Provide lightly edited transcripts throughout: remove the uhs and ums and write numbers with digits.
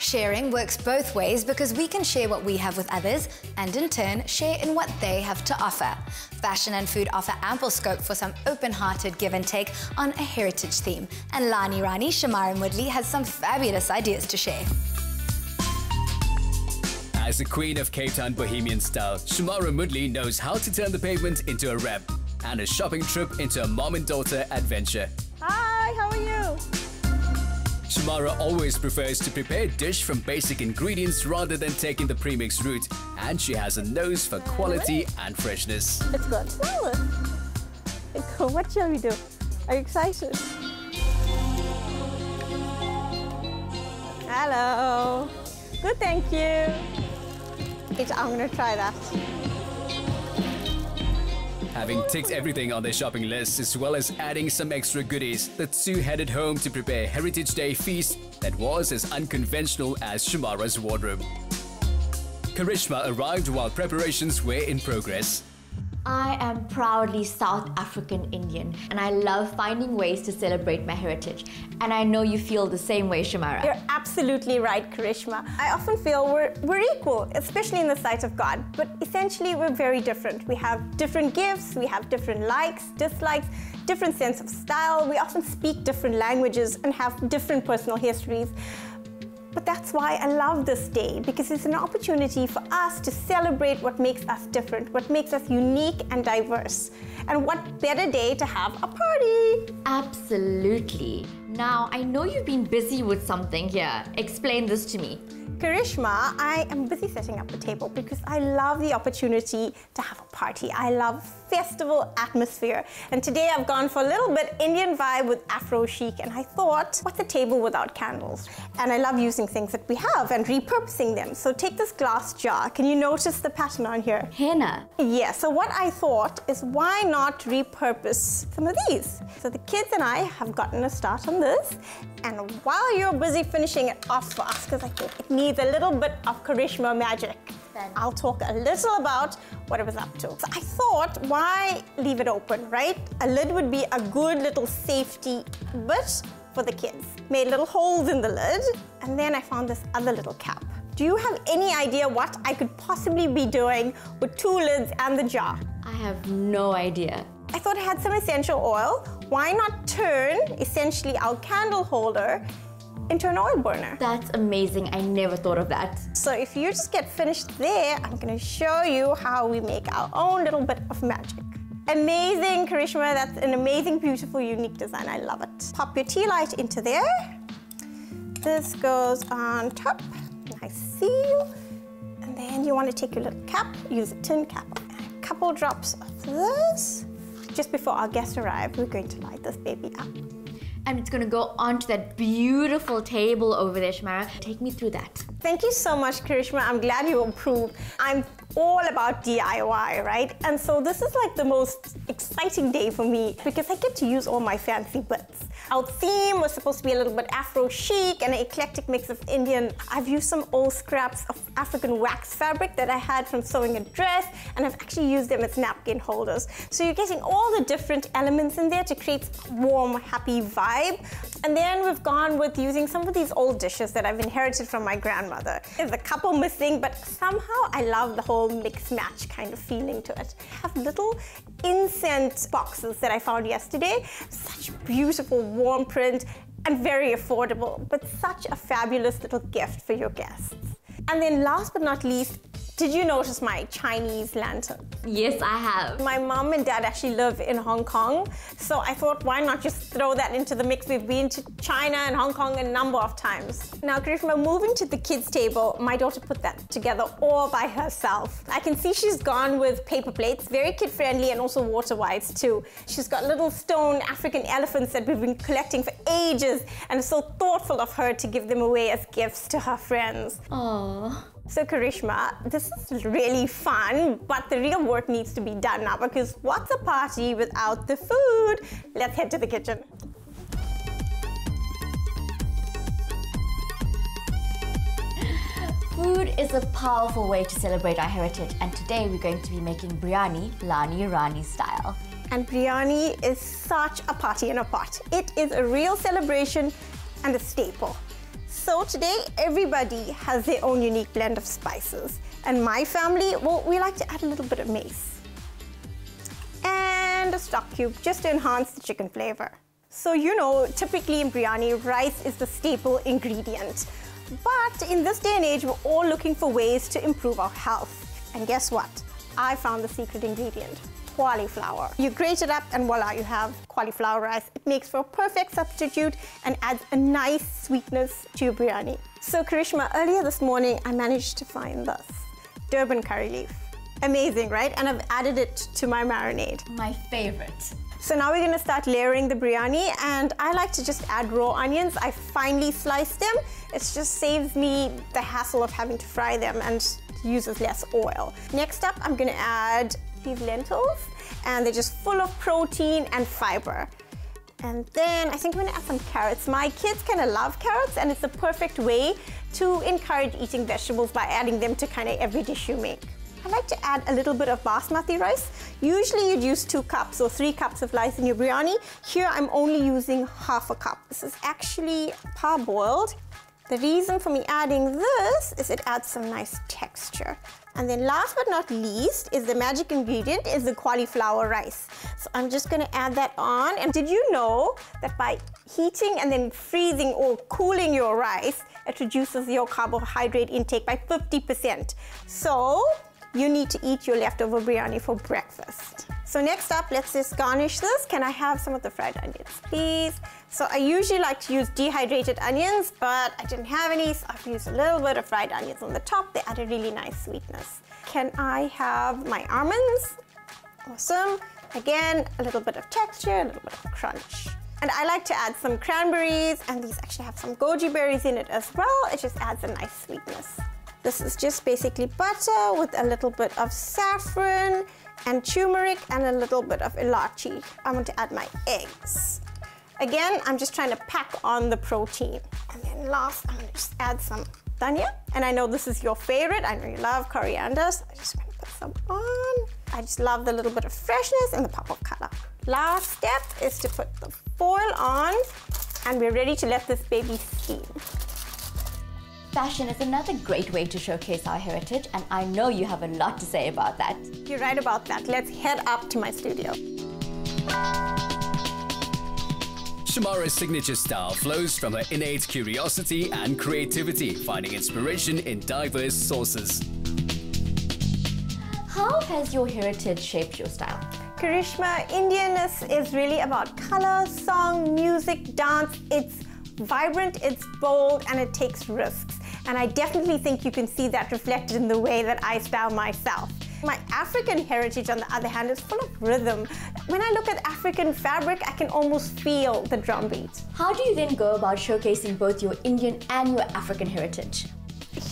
Sharing works both ways because we can share what we have with others and in turn share in what they have to offer. Fashion and food offer ample scope for some open-hearted give and take on a heritage theme. And Laani Raani Shamyra Moodley has some fabulous ideas to share. As the queen of Cape Town bohemian style, Shamyra Moodley knows how to turn the pavement into a ramp and a shopping trip into a mom and daughter adventure. Hi, how are you? Shamyra always prefers to prepare a dish from basic ingredients rather than taking the premix route, and she has a nose for quality and freshness. It's good. Smell it. What shall we do? Are you excited? Hello. Good, thank you. I'm going to try that. Having ticked everything on their shopping list as well as adding some extra goodies, the two headed home to prepare a Heritage Day feast that was as unconventional as Shamyra's wardrobe. Karishma arrived while preparations were in progress. I am proudly South African Indian and I love finding ways to celebrate my heritage. And I know you feel the same way, Shamyra. You're absolutely right, Karishma. I often feel we're equal, especially in the sight of God, but essentially we're very different. We have different gifts, we have different likes, dislikes, different sense of style. We often speak different languages and have different personal histories. But that's why I love this day, because it's an opportunity for us to celebrate what makes us different, what makes us unique and diverse. And what better day to have a party? Absolutely. Now, I know you've been busy with something here. Explain this to me. Karishma, I am busy setting up the table because I love the opportunity to have a party. I love festival atmosphere. And today I've gone for a little bit Indian vibe with Afro chic, and I thought, what's a table without candles? And I love using things that we have and repurposing them. So take this glass jar. Can you notice the pattern on here? Henna. Yeah, so what I thought is why not repurpose some of these? So the kids and I have gotten a start on this. And while you're busy finishing it off for us, because I think it needs a little bit of Karishma magic, I'll talk a little about what I was up to. So I thought, why leave it open, right? A lid would be a good little safety bit for the kids. Made little holes in the lid, and then I found this other little cap. Do you have any idea what I could possibly be doing with two lids and the jar? I have no idea. I thought I had some essential oil. Why not turn, essentially, our candle holder into an oil burner? That's amazing. I never thought of that. So if you just get finished there, I'm going to show you how we make our own little bit of magic. Amazing, Karishma. That's an amazing, beautiful, unique design. I love it. Pop your tea light into there. This goes on top. Nice seal. And then you want to take your little cap, use a tin cap, and a couple drops of this. Just before our guests arrive, we're going to light this baby up. And it's going to go onto that beautiful table over there, Shamyra. Take me through that. Thank you so much, Karishma. I'm glad you approved. I'm all about DIY, right? And so this is like the most exciting day for me because I get to use all my fancy bits. Our theme was supposed to be a little bit Afro chic and an eclectic mix of Indian. I've used some old scraps of African wax fabric that I had from sewing a dress, and I've actually used them as napkin holders. So you're getting all the different elements in there to create a warm, happy vibe. And then we've gone with using some of these old dishes that I've inherited from my grandmother. There's a couple missing, but somehow I love the whole mix-match kind of feeling to it. I have little incense boxes that I found yesterday. Such beautiful warm print and very affordable, but such a fabulous little gift for your guests. And then last but not least, did you notice my Chinese lantern? Yes, I have. My mom and dad actually live in Hong Kong, so I thought, why not just throw that into the mix? We've been to China and Hong Kong a number of times. Now, Karishma, moving to the kids' table, my daughter put that together all by herself. I can see she's gone with paper plates, very kid-friendly and also water-wise too. She's got little stone African elephants that we've been collecting for ages, and it's so thoughtful of her to give them away as gifts to her friends. Aww. So Karishma, this is really fun, but the real work needs to be done now because what's a party without the food? Let's head to the kitchen. Food is a powerful way to celebrate our heritage, and today we're going to be making biryani Laani Raani style. And biryani is such a party in a pot. It is a real celebration and a staple. So today, everybody has their own unique blend of spices. And my family, well, we like to add a little bit of mace. And a stock cube, just to enhance the chicken flavor. So you know, typically in biryani, rice is the staple ingredient. But in this day and age, we're all looking for ways to improve our health. And guess what? I found the secret ingredient. Cauliflower. You grate it up and voila, you have cauliflower rice. It makes for a perfect substitute and adds a nice sweetness to your biryani. So Karishma, earlier this morning, I managed to find this Durban curry leaf. Amazing, right? And I've added it to my marinade. My favorite. So now we're gonna start layering the biryani, and I like to just add raw onions. I finely slice them. It just saves me the hassle of having to fry them and uses less oil. Next up, I'm gonna add these lentils, and they're just full of protein and fiber. And then I think I'm gonna add some carrots. My kids kind of love carrots, and it's the perfect way to encourage eating vegetables by adding them to kind of every dish you make. I like to add a little bit of basmati rice. Usually you'd use 2 cups or 3 cups of rice in your biryani. Here I'm only using half a cup. This is actually parboiled. The reason for me adding this is it adds some nice texture. And then last but not least is the magic ingredient is the cauliflower rice. So I'm just gonna add that on. And did you know that by heating and then freezing or cooling your rice, it reduces your carbohydrate intake by 50%. So you need to eat your leftover biryani for breakfast. So next up, let's just garnish this. Can I have some of the fried onions, please? So I usually like to use dehydrated onions, but I didn't have any, so I've used a little bit of fried onions on the top. They add a really nice sweetness. Can I have my almonds? Awesome. Again, a little bit of texture, a little bit of crunch. And I like to add some cranberries, and these actually have some goji berries in it as well. It just adds a nice sweetness. This is just basically butter with a little bit of saffron and turmeric and a little bit of ilachi. I'm going to add my eggs. Again, I'm just trying to pack on the protein. And then last, I'm going to just add some dhania. And I know this is your favorite. I know you love coriander, so I'm just going to put some on. I just love the little bit of freshness and the pop of color. Last step is to put the foil on, and we're ready to let this baby steam. Fashion is another great way to showcase our heritage, and I know you have a lot to say about that. You're right about that. Let's head up to my studio. Shamyra's signature style flows from her innate curiosity and creativity, finding inspiration in diverse sources. How has your heritage shaped your style? Karishma, Indianness is really about color, song, music, dance. It's vibrant, it's bold, and it takes risks. And I definitely think you can see that reflected in the way that I style myself. My African heritage, on the other hand, is full of rhythm. When I look at African fabric, I can almost feel the drum beat. How do you then go about showcasing both your Indian and your African heritage?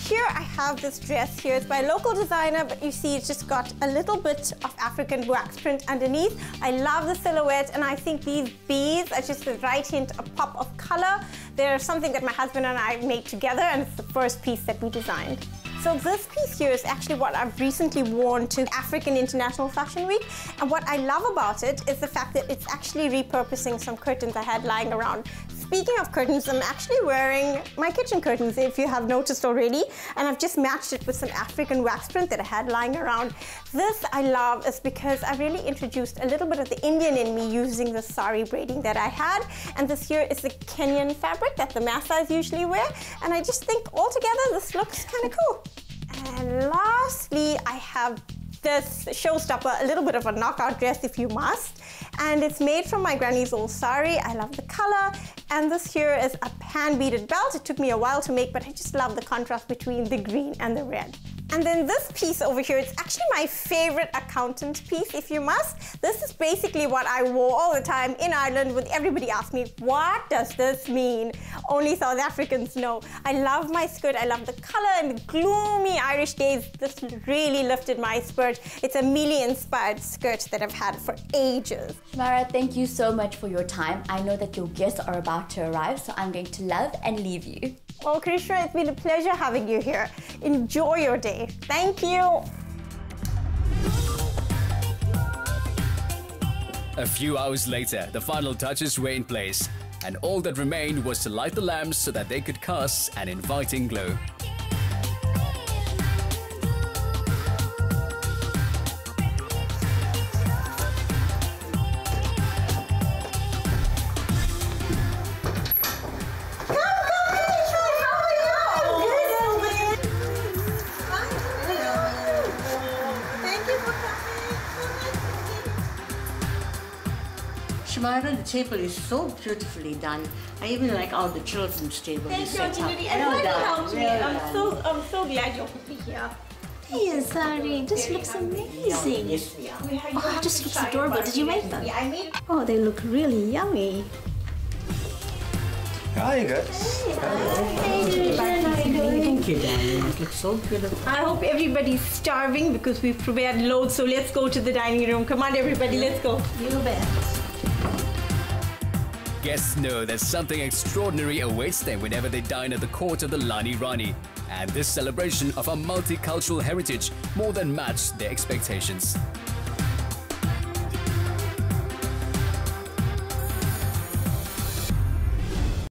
Here I have this dress here. It's by a local designer, but you see it's just got a little bit of African wax print underneath. I love the silhouette, and I think these beads are just the right hint, a pop of color. They're something that my husband and I made together, and it's the first piece that we designed. So this piece here is actually what I've recently worn to African International Fashion Week. And what I love about it is the fact that it's actually repurposing some curtains I had lying around. Speaking of curtains, I'm actually wearing my kitchen curtains, if you have noticed already, and I've just matched it with some African wax print that I had lying around. This I love is because I really introduced a little bit of the Indian in me using the sari braiding that I had, and this here is the Kenyan fabric that the Maasais usually wear, and I just think altogether this looks kind of cool. And lastly, I have this showstopper, a little bit of a knockout dress if you must. And it's made from my granny's old sari. I love the color. And this here is a pan-beaded belt. It took me a while to make, but I just love the contrast between the green and the red. And then this piece over here, it's actually my favorite accountant piece, if you must. This is basically what I wore all the time in Ireland when everybody asked me, what does this mean? Only South Africans know. I love my skirt, I love the color and the gloomy Irish days. This really lifted my spirit. It's a Mealy-inspired skirt that I've had for ages. Shamyra, thank you so much for your time. I know that your guests are about to arrive, so I'm going to love and leave you. Well, Karishma, it's been a pleasure having you here. Enjoy your day. Thank you. A few hours later, the final touches were in place. And all that remained was to light the lamps so that they could cast an inviting glow. Shamyra, the table is so beautifully done. I even like all the children's table. Thank you, Auntie Judy. And why you helped me? I'm so glad you're with me here. Hey, sorry. This looks amazing. Yes, we are. Oh, this looks adorable. Did you make them? Yeah, I made. Oh, they look really yummy. Hi, guys. Thank you, darling. It looks so beautiful. I hope everybody's starving because we've prepared loads. So let's go to the dining room. Come on, everybody, let's go. You bet. Guests know that something extraordinary awaits them whenever they dine at the court of the Laani Raani. And this celebration of our multicultural heritage more than matched their expectations.